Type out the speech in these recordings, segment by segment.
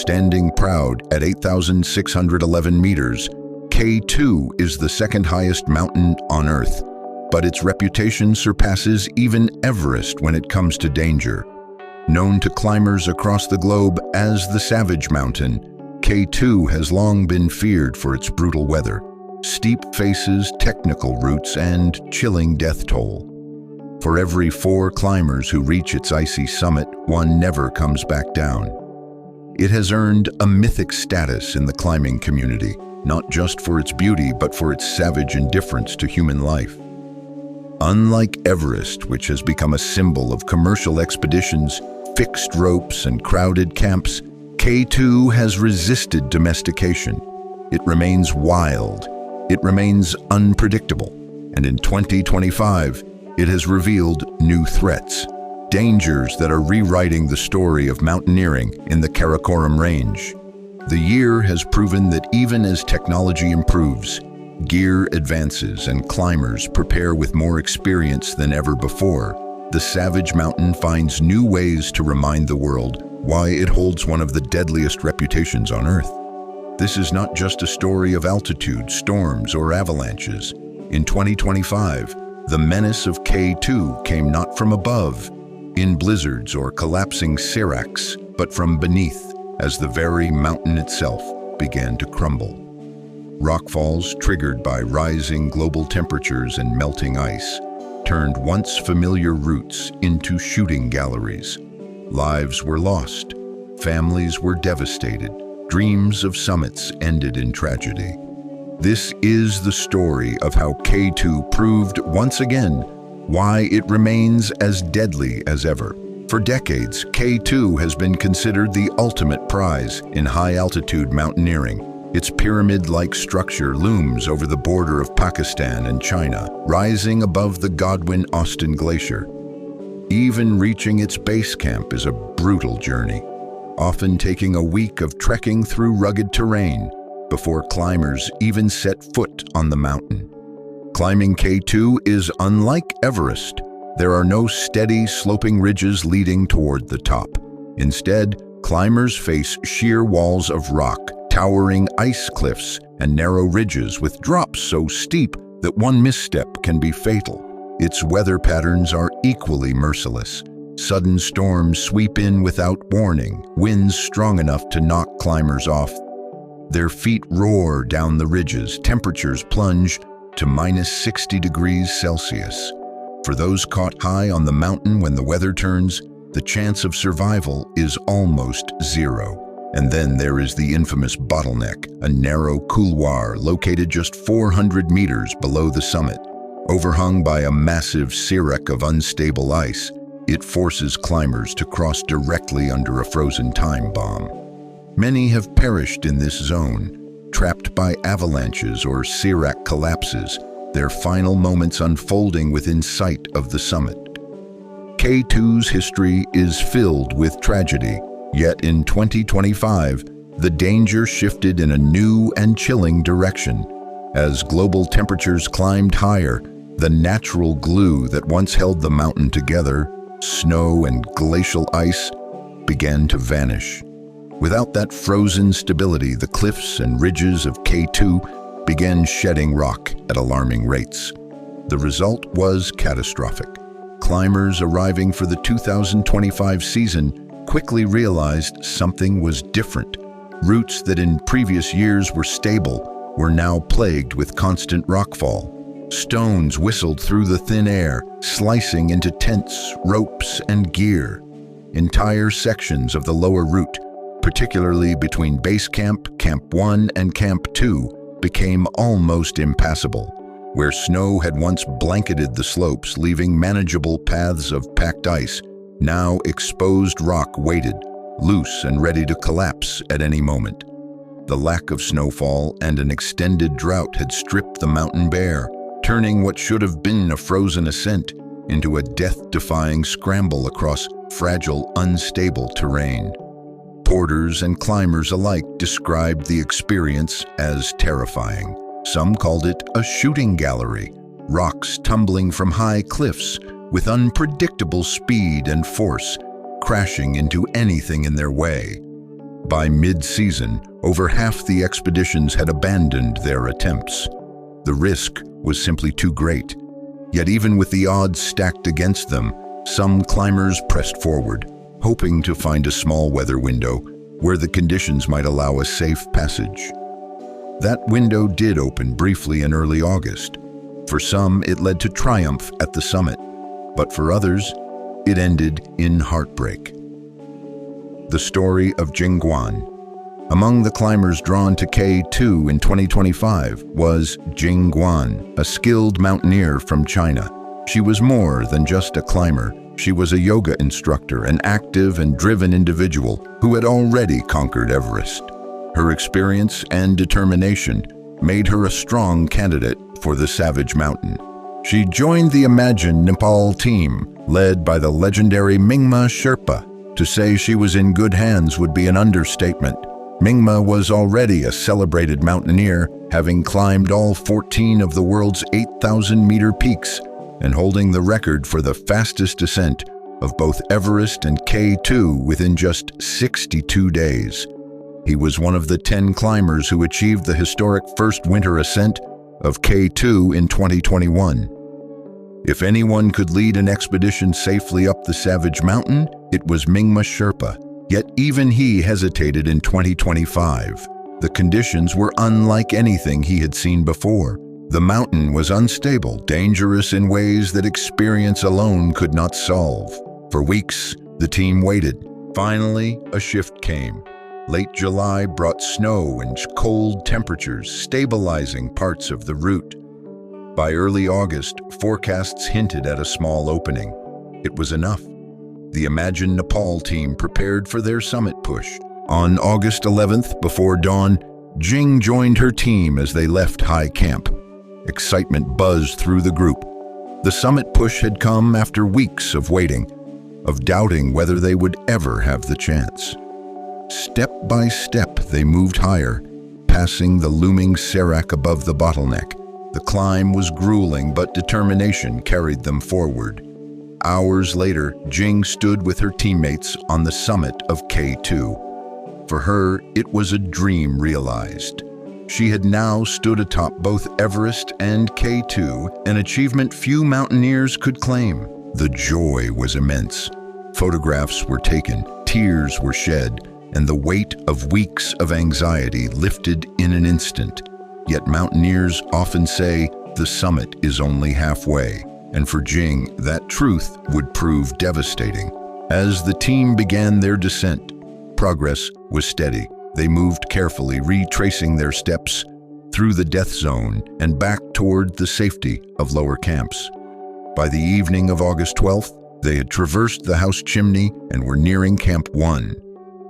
Standing proud at 8,611 meters, K2 is the second highest mountain on Earth, but its reputation surpasses even Everest when it comes to danger. Known to climbers across the globe as the Savage Mountain, K2 has long been feared for its brutal weather, steep faces, technical routes, and chilling death toll. For every 4 climbers who reach its icy summit, one never comes back down. It has earned a mythic status in the climbing community, not just for its beauty, but for its savage indifference to human life. Unlike Everest, which has become a symbol of commercial expeditions, fixed ropes, and crowded camps, K2 has resisted domestication. It remains wild, it remains unpredictable, and in 2025, it has revealed new threats, dangers that are rewriting the story of mountaineering in the Karakoram Range. The year has proven that even as technology improves, gear advances and climbers prepare with more experience than ever before, the Savage Mountain finds new ways to remind the world why it holds one of the deadliest reputations on Earth. This is not just a story of altitude, storms, or avalanches. In 2025, the menace of K2 came not from above, in blizzards or collapsing seracs, but from beneath, as the very mountain itself began to crumble. Rockfalls triggered by rising global temperatures and melting ice turned once familiar routes into shooting galleries. Lives were lost, families were devastated, dreams of summits ended in tragedy. This is the story of how K2 proved once again why it remains as deadly as ever. For decades, K2 has been considered the ultimate prize in high-altitude mountaineering. Its pyramid-like structure looms over the border of Pakistan and China, rising above the Godwin-Austen Glacier. Even reaching its base camp is a brutal journey, often taking a week of trekking through rugged terrain before climbers even set foot on the mountain. Climbing K2 is unlike Everest. There are no steady, sloping ridges leading toward the top. Instead, climbers face sheer walls of rock, towering ice cliffs, and narrow ridges with drops so steep that one misstep can be fatal. Its weather patterns are equally merciless. Sudden storms sweep in without warning, winds strong enough to knock climbers off. Their feet roar down the ridges, temperatures plunge to -60 degrees Celsius. For those caught high on the mountain when the weather turns, the chance of survival is almost zero. And then there is the infamous bottleneck, a narrow couloir located just 400 meters below the summit. Overhung by a massive serac of unstable ice, it forces climbers to cross directly under a frozen time bomb. Many have perished in this zone, trapped by avalanches or serac collapses, their final moments unfolding within sight of the summit. K2's history is filled with tragedy, yet in 2025, the danger shifted in a new and chilling direction. As global temperatures climbed higher, the natural glue that once held the mountain together, snow and glacial ice, began to vanish. Without that frozen stability, the cliffs and ridges of K2 began shedding rock at alarming rates. The result was catastrophic. Climbers arriving for the 2025 season quickly realized something was different. Routes that in previous years were stable were now plagued with constant rockfall. Stones whistled through the thin air, slicing into tents, ropes, and gear. Entire sections of the lower route, particularly between Base Camp, Camp 1, and Camp 2, became almost impassable. Where snow had once blanketed the slopes, leaving manageable paths of packed ice, now exposed rock waited, loose and ready to collapse at any moment. The lack of snowfall and an extended drought had stripped the mountain bare, turning what should have been a frozen ascent into a death-defying scramble across fragile, unstable terrain. Porters and climbers alike described the experience as terrifying. Some called it a shooting gallery, rocks tumbling from high cliffs with unpredictable speed and force, crashing into anything in their way. By mid-season, over half the expeditions had abandoned their attempts. The risk was simply too great. Yet even with the odds stacked against them, some climbers pressed forward, hoping to find a small weather window where the conditions might allow a safe passage. That window did open briefly in early August. For some, it led to triumph at the summit, but for others, it ended in heartbreak. The story of Jingguan. Among the climbers drawn to K2 in 2025 was Jingguan, a skilled mountaineer from China. She was more than just a climber. She was a yoga instructor, an active and driven individual who had already conquered Everest. Her experience and determination made her a strong candidate for the Savage Mountain. She joined the Imagine Nepal team, led by the legendary Mingma Sherpa. To say she was in good hands would be an understatement. Mingma was already a celebrated mountaineer, having climbed all 14 of the world's 8,000-meter peaks and holding the record for the fastest descent of both Everest and K2 within just 62 days. He was one of the 10 climbers who achieved the historic first winter ascent of K2 in 2021. If anyone could lead an expedition safely up the Savage Mountain, it was Mingma Sherpa. Yet even he hesitated in 2025. The conditions were unlike anything he had seen before. The mountain was unstable, dangerous in ways that experience alone could not solve. For weeks, the team waited. Finally, a shift came. Late July brought snow and cold temperatures, stabilizing parts of the route. By early August, forecasts hinted at a small opening. It was enough. The Imagine Nepal team prepared for their summit push. On August 11th, before dawn, Jing joined her team as they left high camp. Excitement buzzed through the group. The summit push had come after weeks of waiting, of doubting whether they would ever have the chance. Step by step, they moved higher, passing the looming serac above the bottleneck. The climb was grueling, but determination carried them forward. Hours later, Jing stood with her teammates on the summit of K2. For her, it was a dream realized. She had now stood atop both Everest and K2, an achievement few mountaineers could claim. The joy was immense. Photographs were taken, tears were shed, and the weight of weeks of anxiety lifted in an instant. Yet mountaineers often say the summit is only halfway. And for Jing, that truth would prove devastating. As the team began their descent, progress was steady. They moved carefully, retracing their steps through the death zone and back toward the safety of lower camps. By the evening of August 12th, they had traversed the house chimney and were nearing Camp 1.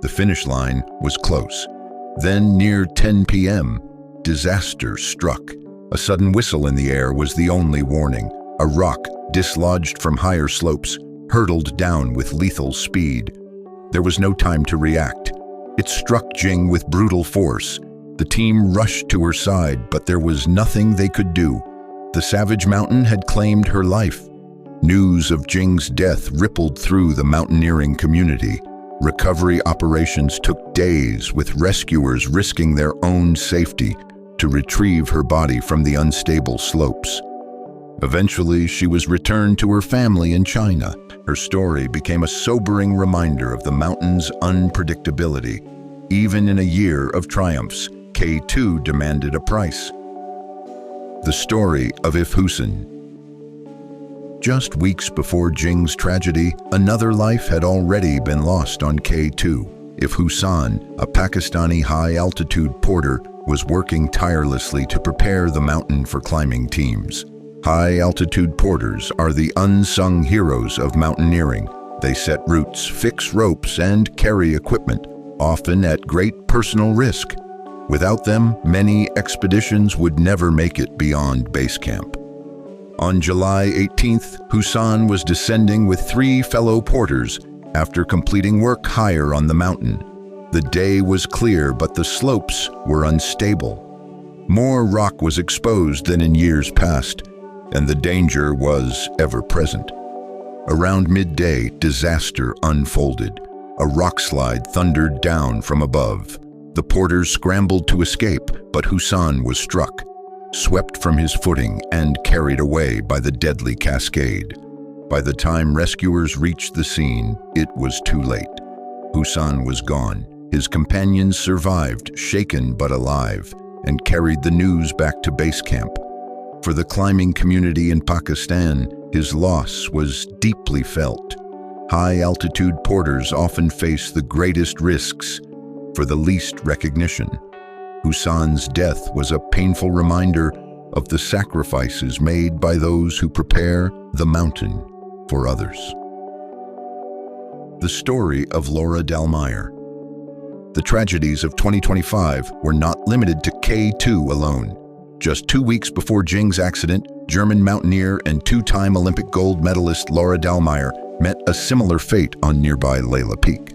The finish line was close. Then, near 10 p.m., disaster struck. A sudden whistle in the air was the only warning. A rock, dislodged from higher slopes, hurtled down with lethal speed. There was no time to react. It struck Jing with brutal force. The team rushed to her side, but there was nothing they could do. The Savage Mountain had claimed her life. News of Jing's death rippled through the mountaineering community. Recovery operations took days, with rescuers risking their own safety to retrieve her body from the unstable slopes. Eventually, she was returned to her family in China. Her story became a sobering reminder of the mountain's unpredictability. Even in a year of triumphs, K2 demanded a price. The story of If Hussein. Just weeks before Jing's tragedy, another life had already been lost on K2. If Hussein, a Pakistani high-altitude porter, was working tirelessly to prepare the mountain for climbing teams. High-altitude porters are the unsung heroes of mountaineering. They set routes, fix ropes, and carry equipment, often at great personal risk. Without them, many expeditions would never make it beyond base camp. On July 18th, Hussein was descending with 3 fellow porters after completing work higher on the mountain. The day was clear, but the slopes were unstable. More rock was exposed than in years past, and the danger was ever present. Around midday, disaster unfolded. a rockslide thundered down from above. The porters scrambled to escape, but Husan was struck, swept from his footing, and carried away by the deadly cascade. By the time rescuers reached the scene, it was too late. Husan was gone. His companions survived, shaken but alive, and carried the news back to base camp. For the climbing community in Pakistan, his loss was deeply felt. High-altitude porters often face the greatest risks for the least recognition. Husan's death was a painful reminder of the sacrifices made by those who prepare the mountain for others. The story of Laura Dalmeyer. The tragedies of 2025 were not limited to K2 alone. Just 2 weeks before Jing's accident, German mountaineer and two-time Olympic gold medalist Laura Dalmeyer met a similar fate on nearby Layla Peak.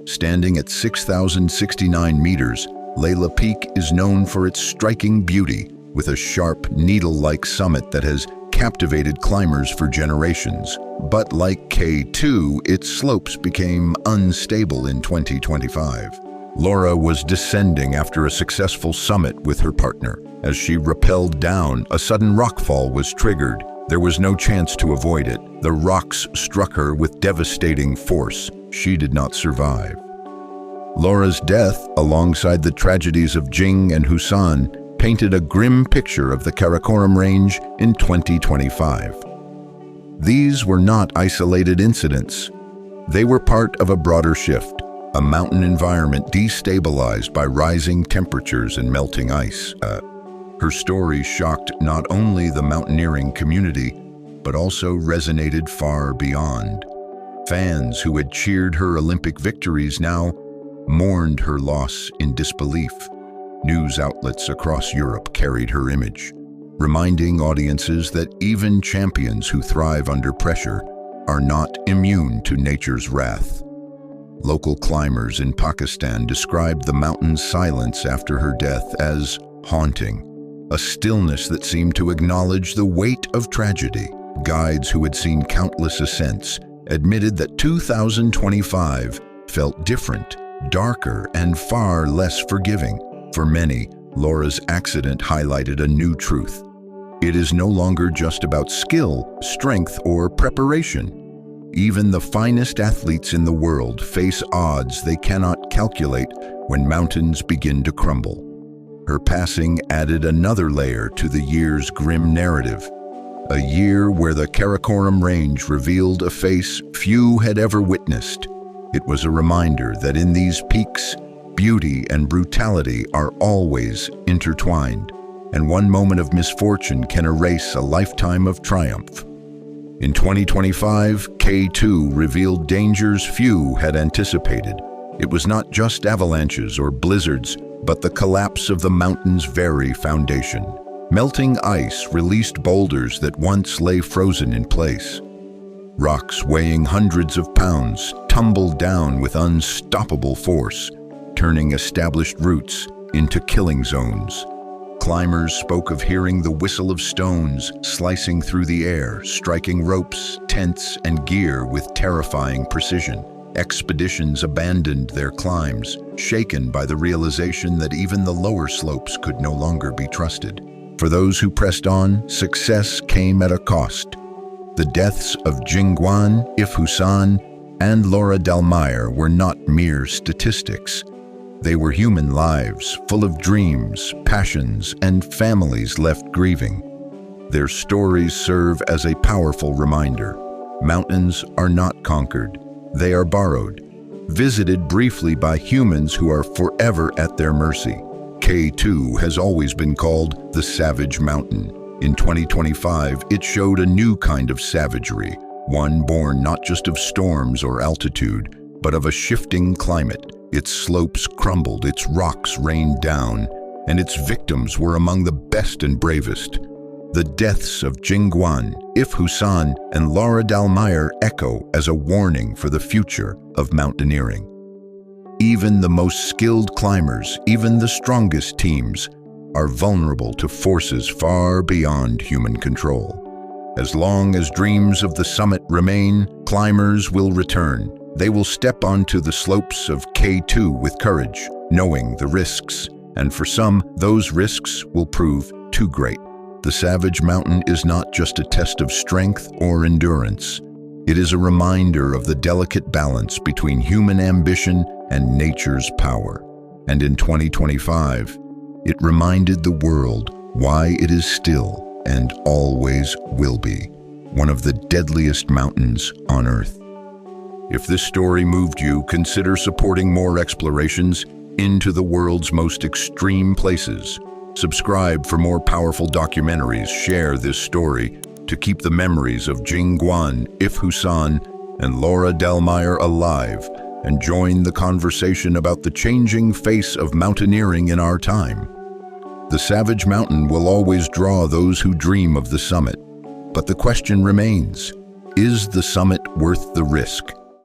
Standing at 6,069 meters, Layla Peak is known for its striking beauty, with a sharp, needle-like summit that has captivated climbers for generations. But like K2, its slopes became unstable in 2025. Laura was descending after a successful summit with her partner. As she rappelled down, a sudden rockfall was triggered. There was no chance to avoid it. The rocks struck her with devastating force. She did not survive. Laura's death, alongside the tragedies of Jing and Husan, painted a grim picture of the Karakoram Range in 2025. These were not isolated incidents. They were part of a broader shift, a mountain environment destabilized by rising temperatures and melting ice. Her story shocked not only the mountaineering community, but also resonated far beyond. Fans who had cheered her Olympic victories now mourned her loss in disbelief. News outlets across Europe carried her image, reminding audiences that even champions who thrive under pressure are not immune to nature's wrath. Local climbers in Pakistan described the mountain's silence after her death as haunting, a stillness that seemed to acknowledge the weight of tragedy. Guides who had seen countless ascents admitted that 2025 felt different, darker, and far less forgiving. For many, Laura's accident highlighted a new truth. It is no longer just about skill, strength, or preparation. Even the finest athletes in the world face odds they cannot calculate when mountains begin to crumble. Her passing added another layer to the year's grim narrative. A year where the Karakoram Range revealed a face few had ever witnessed. It was a reminder that in these peaks, beauty and brutality are always intertwined, and one moment of misfortune can erase a lifetime of triumph. In 2025, K2 revealed dangers few had anticipated. It was not just avalanches or blizzards, but the collapse of the mountain's very foundation. Melting ice released boulders that once lay frozen in place. Rocks weighing hundreds of pounds tumbled down with unstoppable force, turning established routes into killing zones. Climbers spoke of hearing the whistle of stones slicing through the air, striking ropes, tents, and gear with terrifying precision. Expeditions abandoned their climbs, shaken by the realization that even the lower slopes could no longer be trusted. For those who pressed on, success came at a cost. The deaths of Jingguan, Husan, and Laura Dalmeyer were not mere statistics. They were human lives, full of dreams, passions, and families left grieving. Their stories serve as a powerful reminder. Mountains are not conquered. They are borrowed, visited briefly by humans who are forever at their mercy. K2 has always been called the Savage Mountain. In 2025, it showed a new kind of savagery, one born not just of storms or altitude, but of a shifting climate. Its slopes crumbled, its rocks rained down, and its victims were among the best and bravest. The deaths of Jingguan, Husan, and Laura Dalmeyer echo as a warning for the future of mountaineering. Even the most skilled climbers, even the strongest teams, are vulnerable to forces far beyond human control. As long as dreams of the summit remain, climbers will return, They will step onto the slopes of K2 with courage, knowing the risks. And for some, those risks will prove too great. The Savage Mountain is not just a test of strength or endurance. It is a reminder of the delicate balance between human ambition and nature's power. And in 2025, it reminded the world why it is still and always will be one of the deadliest mountains on Earth. If this story moved you, consider supporting more explorations into the world's most extreme places. Subscribe for more powerful documentaries. Share this story to keep the memories of Jing Guan, If Husan, and Laura Delmeyer alive, and join the conversation about the changing face of mountaineering in our time. The Savage Mountain will always draw those who dream of the summit. But the question remains, is the summit worth the risk?